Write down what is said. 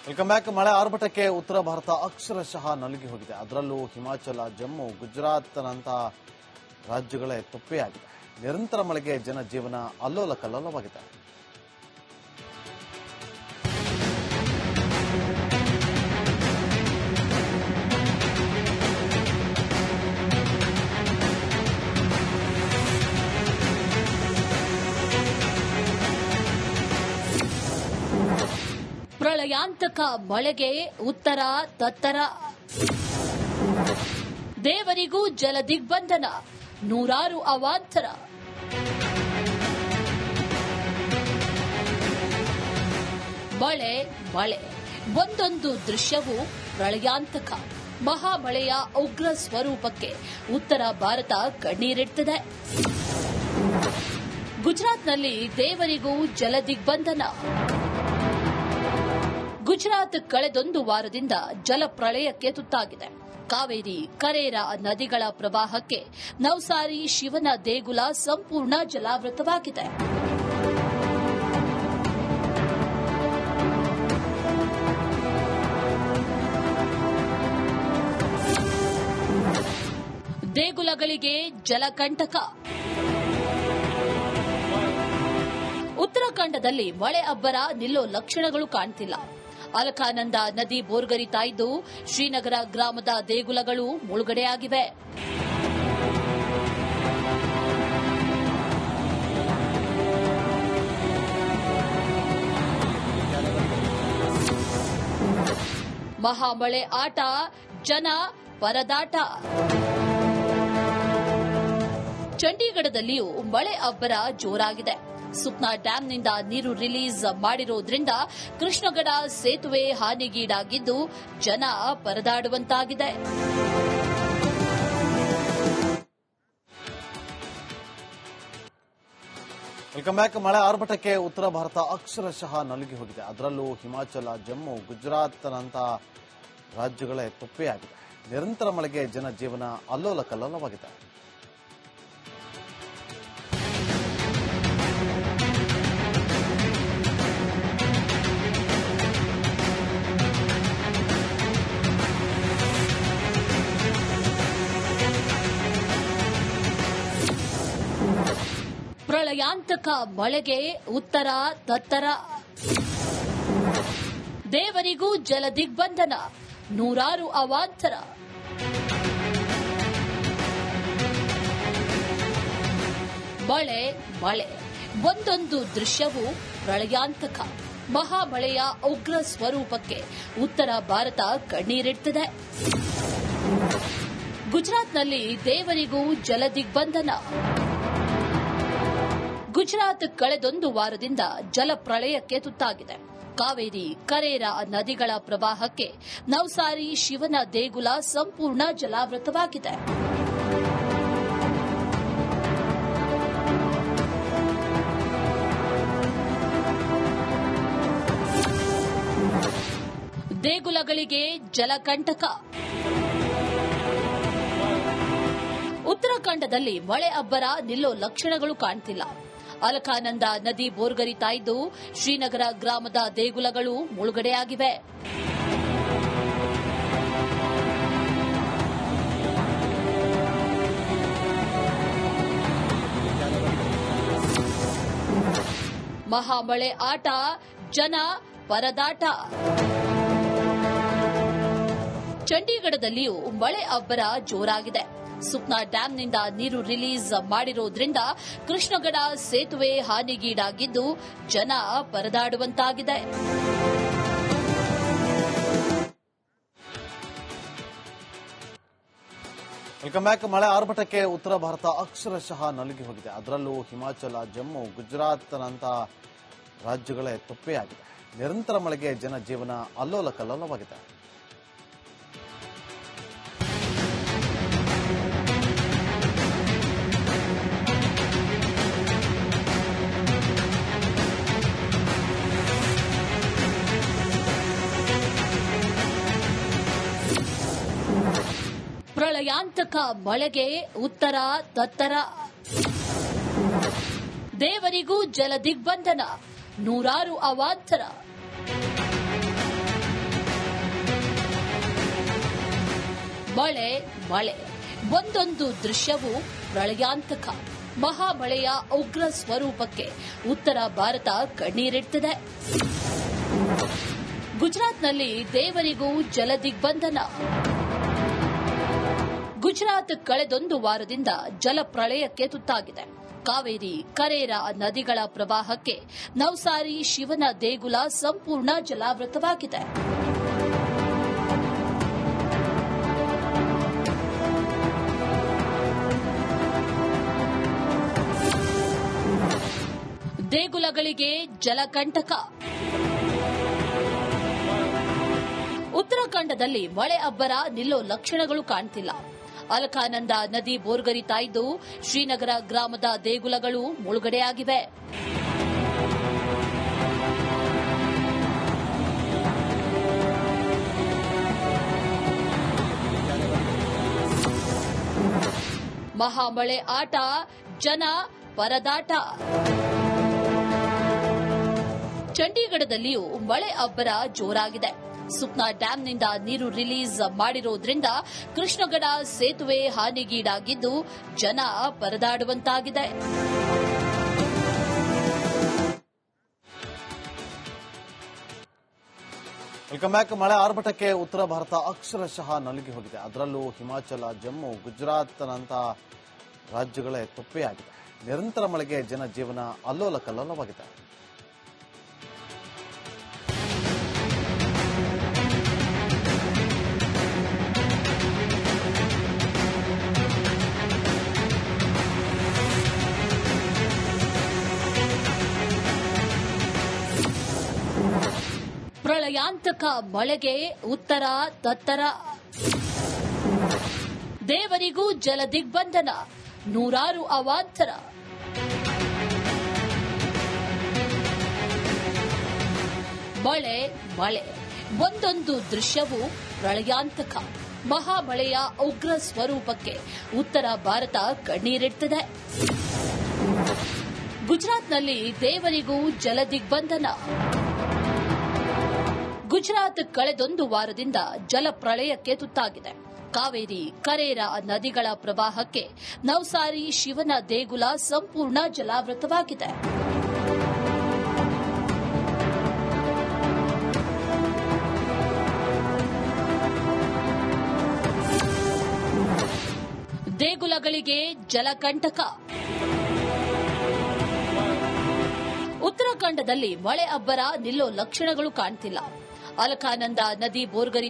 Welcome back. ಮಳೆ ಆರ್ಭಟಕ್ಕೆ ಉತ್ತರ ಭಾರತ ಅಕ್ಷರಶಃ ನಲುಗಿ ಹೋಗಿದೆ. ಅದರಲ್ಲೂ ಹಿಮಾಚಲ, ಜಮ್ಮು, ಗುಜರಾತ್ನಂತಹ ರಾಜ್ಯಗಳೇ ತೊಪ್ಪೆಯಾಗಿದೆ. ನಿರಂತರ ಮಳೆಗೆ ಜನಜೀವನ ಅಲ್ಲೋಲ ಕಲ್ಲೋಲವಾಗಿದೆ. ಪ್ರಳಯಾಂತಕ ಮಳೆಗೆ ಉತ್ತರ ತತ್ತರ. ದೇವರಿಗೂ ಜಲ ದಿಗ್ಬಂಧನ, ನೂರಾರು ಅವಾಂತರ. ಮಳೆ ಮಳೆ ಒಂದೊಂದು ದೃಶ್ಯವೂ ಪ್ರಳಯಾಂತಕ. ಮಹಾಮಳೆಯ ಉಗ್ರ ಸ್ವರೂಪಕ್ಕೆ ಉತ್ತರ ಭಾರತ ಕಣ್ಣೀರಿಡ್ತಿದೆ. ಗುಜರಾತ್ನಲ್ಲಿ ದೇವರಿಗೂ ಜಲ ದಿಗ್ಬಂಧನ. ಗುಜರಾತ್ ಕಳೆದೊಂದು ವಾರದಿಂದ ಜಲಪ್ರಳಯಕ್ಕೆ ತುತ್ತಾಗಿದೆ. ಕಾವೇರಿ, ಕರೇರ ನದಿಗಳ ಪ್ರವಾಹಕ್ಕೆ ನವಸಾರಿ ಶಿವನ ದೇಗುಲ ಸಂಪೂರ್ಣ ಜಲಾವೃತವಾಗಿದೆ. ದೇಗುಲಗಳಿಗೆ ಜಲಕಂಟಕ. ಉತ್ತರಾಖಂಡದಲ್ಲಿ ಮಳೆ ಅಬ್ಬರ ನಿಲ್ಲೋ ಲಕ್ಷಣಗಳು ಕಾಣ್ತಿಲ್ಲ. ಅಲಕಾನಂದ ನದಿ ಬೋರ್ಗರಿತಾ ಇದ್ದು, ಶ್ರೀನಗರ ಗ್ರಾಮದ ದೇಗುಲಗಳು ಮುಳುಗಡೆಯಾಗಿವೆ. ಮಹಾಮಳೆ ಆಟ, ಜನ ಪರದಾಟ. ಚಂಡೀಗಢದಲ್ಲಿಯೂ ಮಳೆ ಅಬ್ಬರ ಜೋರಾಗಿದೆ. ಸುಕ್ನಾ ಡ್ಯಾಂನಿಂದ ನೀರು ರಿಲೀಸ್ ಮಾಡಿರೋದ್ರಿಂದ ಕೃಷ್ಣಗಢ ಸೇತುವೆ ಹಾನಿಗೀಡಾಗಿದ್ದು, ಜನ ಪರದಾಡುವಂತಾಗಿದೆ. Welcome back. ಮಳೆ ಆರ್ಭಟಕ್ಕೆ ಉತ್ತರ ಭಾರತ ಅಕ್ಷರಶಃ ನಲುಗಿ ಹೋಗಿದೆ. ಅದರಲ್ಲೂ ಹಿಮಾಚಲ, ಜಮ್ಮು, ಗುಜರಾತ್ನಂತಹ ರಾಜ್ಯಗಳೇ ತೊಪ್ಪೆಯಾಗಿದೆ. ನಿರಂತರ ಮಳೆಗೆ ಜನಜೀವನ ಅಲ್ಲೋಲ ಕಲ್ಲೋಲವಾಗಿದೆ. ಪ್ರಳಯಾಂತಕ ಮಳೆಗೆ ಉತ್ತರ ತತ್ತರ. ದೇವರಿಗೂ ಜಲ ದಿಗ್ಬಂಧನ, ನೂರಾರು ಅವಾಂತರ. ಮಳೆ ಮಳೆ ಒಂದೊಂದು ದೃಶ್ಯವೂ ಪ್ರಳಯಾಂತಕ. ಮಹಾಮಳೆಯ ಉಗ್ರ ಸ್ವರೂಪಕ್ಕೆ ಉತ್ತರ ಭಾರತ ಕಣ್ಣೀರಿಡ್ತಿದೆ. ಗುಜರಾತ್ನಲ್ಲಿ ದೇವರಿಗೂ ಜಲ ದಿಗ್ಬಂಧನ. ಗುಜರಾತ್ ಕಳೆದೊಂದು ವಾರದಿಂದ ಜಲಪ್ರಳಯಕ್ಕೆ ತುತ್ತಾಗಿದೆ. ಕಾವೇರಿ, ಕರೇರ ನದಿಗಳ ಪ್ರವಾಹಕ್ಕೆ ನವಸಾರಿ ಶಿವನ ದೇಗುಲ ಸಂಪೂರ್ಣ ಜಲಾವೃತವಾಗಿದೆ. ದೇಗುಲಗಳಿಗೆ ಜಲಕಂಟಕ. ಉತ್ತರಾಖಂಡದಲ್ಲಿ ಮಳೆ ಅಬ್ಬರ ನಿಲ್ಲೋ ಲಕ್ಷಣಗಳು ಕಾಣ್ತಿಲ್ಲ. ಅಲಕಾನಂದ ನದಿ ಬೋರ್ಗರಿತಾ ಇದ್ದು, ಶ್ರೀನಗರ ಗ್ರಾಮದ ದೇಗುಲಗಳು ಮುಳುಗಡೆಯಾಗಿವೆ. ಮಹಾಮಳೆ ಆಟ, ಜನ ಪರದಾಟ. ಚಂಡೀಗಢದಲ್ಲಿಯೂ ಮಳೆ ಅಬ್ಬರ ಜೋರಾಗಿದೆ. ಸುಕ್ನಾ ಡ್ಯಾಂನಿಂದ ನೀರು ರಿಲೀಸ್ ಮಾಡಿರೋದ್ರಿಂದ ಕೃಷ್ಣಗಢ ಸೇತುವೆ ಹಾನಿಗೀಡಾಗಿದ್ದು, ಜನ ಪರದಾಡುವಂತಾಗಿದೆ. Welcome back. ಮಳೆ ಆರ್ಭಟಕ್ಕೆ ಉತ್ತರ ಭಾರತ ಅಕ್ಷರಶಃ ನಲುಗಿ ಹೋಗಿದೆ. ಅದರಲ್ಲೂ ಹಿಮಾಚಲ, ಜಮ್ಮು, ಗುಜರಾತ್ನಂತಹ ರಾಜ್ಯಗಳೇ ತೊಪ್ಪೆಯಾಗಿದೆ. ನಿರಂತರ ಮಳೆಗೆ ಜನಜೀವನ ಅಲ್ಲೋಲ ಕಲ್ಲೋಲವಾಗಿದೆ. ಪ್ರಳಯಾಂತಕ ಮಳೆಗೆ ಉತ್ತರ ತತ್ತರ. ದೇವರಿಗೂ ಜಲ ದಿಗ್ಬಂಧನ, ನೂರಾರು ಅವಾಂತರ. ಮಳೆ ಒಂದೊಂದು ದೃಶ್ಯವೂ ಪ್ರಳಯಾಂತಕ. ಮಹಾಮಳೆಯ ಉಗ್ರ ಸ್ವರೂಪಕ್ಕೆ ಉತ್ತರ ಭಾರತ ಕಣ್ಣೀರಿಡ್ತಿದೆ. ಗುಜರಾತ್ನಲ್ಲಿ ದೇವರಿಗೂ ಜಲದಿಗ್ಬಂಧನ. ಗುಜರಾತ್ ಕಳೆದೊಂದು ವಾರದಿಂದ ಜಲಪ್ರಳಯಕ್ಕೆ ತುತ್ತಾಗಿದೆ. ಕಾವೇರಿ, ಕರೇರ ನದಿಗಳ ಪ್ರವಾಹಕ್ಕೆ ನವಸಾರಿ ಶಿವನ ದೇಗುಲ ಸಂಪೂರ್ಣ ಜಲಾವೃತವಾಗಿದೆ. ದೇಗುಲಗಳಿಗೆ ಜಲಕಂಟಕ. ಉತ್ತರಾಖಂಡದಲ್ಲಿ ಮಳೆ ಅಬ್ಬರ ನಿಲ್ಲೋ ಲಕ್ಷಣಗಳು ಕಾಣ್ತಿಲ್ಲ. ಅಲಕಾನಂದ ನದಿ ಬೋರ್ಗರಿತಾ ಇದ್ದು ಶ್ರೀನಗರ ಗ್ರಾಮದ ದೇಗುಲಗಳು ಮುಳುಗಡೆಯಾಗಿವೆ. ಮಹಾಮಳೆ ಆಟ, ಜನ ಪರದಾಟ. ಚಂಡೀಗಢದಲ್ಲಿಯೂ ಮಳೆ ಅಬ್ಬರ ಜೋರಾಗಿದೆ. ಸುಕ್ನಾ ಡ್ಯಾಂನಿಂದ ನೀರು ರಿಲೀಸ್ ಮಾಡಿರೋದ್ರಿಂದ ಕೃಷ್ಣಗಢ ಸೇತುವೆ ಹಾನಿಗೀಡಾಗಿದ್ದು ಜನ ಪರದಾಡುವಂತಾಗಿದೆ. Welcome back. ಮಳೆ ಆರ್ಭಟಕ್ಕೆ ಉತ್ತರ ಭಾರತ ಅಕ್ಷರಶಃ ನಲುಗಿ ಹೋಗಿದೆ. ಅದರಲ್ಲೂ ಹಿಮಾಚಲ, ಜಮ್ಮು, ಗುಜರಾತ್ನಂತ ರಾಜ್ಯಗಳೇ ತೊಪ್ಪೆಯಾಗಿದೆ. ನಿರಂತರ ಮಳೆಗೆ ಜನಜೀವನ ಅಲ್ಲೋಲ ಕಲ್ಲೋಲವಾಗಿದೆ. ಪ್ರಳಯಾಂತಕ ಮಳೆಗೆ ಉತ್ತರ ತತ್ತರ. ದೇವರಿಗೂ ಜಲದಿಗ್ಬಂಧನ, ನೂರಾರು ಅವಾಂತರ. ಮಳೆ ಮಳೆ ಒಂದೊಂದು ದೃಶ್ಯವೂ ಪ್ರಳಯಾಂತಕ. ಮಹಾಮಳೆಯ ಉಗ್ರ ಸ್ವರೂಪಕ್ಕೆ ಉತ್ತರ ಭಾರತ ಕಣ್ಣೀರಿಡ್ತಿದೆ. ಗುಜರಾತ್ನಲ್ಲಿ ದೇವರಿಗೂ ಜಲದಿಗ್ಬಂಧನ. ಗುಜರಾತ್ ಕಳೆದೊಂದು ವಾರದಿಂದ ಜಲಪ್ರಳಯಕ್ಕೆ ತುತ್ತಾಗಿದೆ. ಕಾವೇರಿ, ಕರೇರ ನದಿಗಳ ಪ್ರವಾಹಕ್ಕೆ ನವಸಾರಿ ಶಿವನ ದೇಗುಲ ಸಂಪೂರ್ಣ ಜಲಾವೃತವಾಗಿದೆ. ದೇಗುಲಗಳಿಗೆ ಜಲಕಂಟಕ. ಉತ್ತರಾಖಂಡದಲ್ಲಿ ಮಳೆ ಅಬ್ಬರ ನಿಲ್ಲೋ ಲಕ್ಷಣಗಳು ಕಾಣ್ತಿಲ್ಲ. ಅಲಕಾನಂದ ನದಿ ಬೋರ್ಗರಿ